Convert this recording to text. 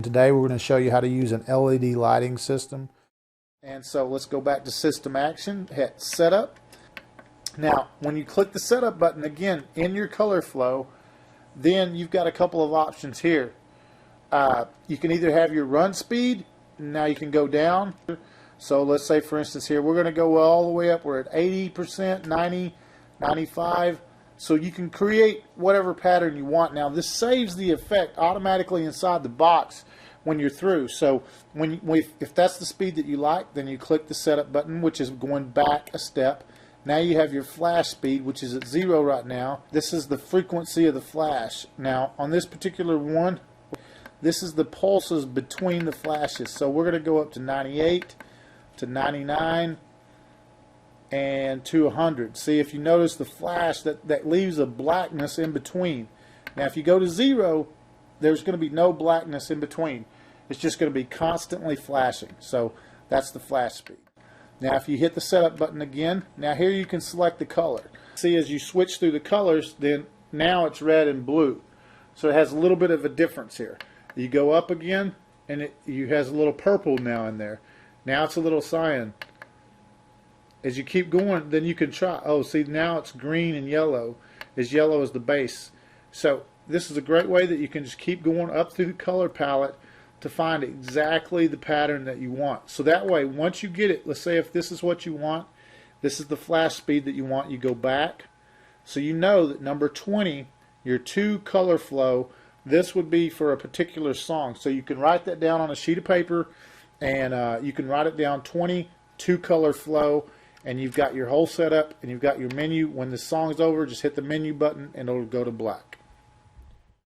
today we're going to show you how to use an LED lighting system. And so let's go back to System Action, hit Setup. Now, when you click the Setup button again in your color flow, then you've got a couple of options here. You can either have your run speed, now you can go down. So let's say, for instance, here we're going to go all the way up. We're at 80%, 90, 95. So you can create whatever pattern you want. Now, this saves the effect automatically inside the box when you're through. So if that's the speed that you like, then you click the Setup button, which is going back a step. Now you have your flash speed, which is at 0 right now. This is the frequency of the flash. Now, on this particular one, this is the pulses between the flashes. So we're going to go up to 98, to 99, and to 100. See, if you notice the flash, that leaves a blackness in between. Now, if you go to 0, there's going to be no blackness in between. It's just going to be constantly flashing. So that's the flash speed. Now, if you hit the Setup button again, now here you can select the color. See, as you switch through the colors, then now it's red and blue. So it has a little bit of a difference here. You go up again, and it has a little purple now in there. Now it's a little cyan. As you keep going, then you can try. Oh, see, now it's green and yellow. As yellow as the base. So this is a great way that you can just keep going up through the color palette to find exactly the pattern that you want. So that way, once you get it, let's say if this is what you want, this is the flash speed that you want, you go back. So you know that number 20, your 2 color flow, this would be for a particular song. So you can write that down on a sheet of paper, and you can write it down 20, 2 color flow, and you've got your whole setup, and you've got your menu. When the song's over, just hit the menu button, and it'll go to black.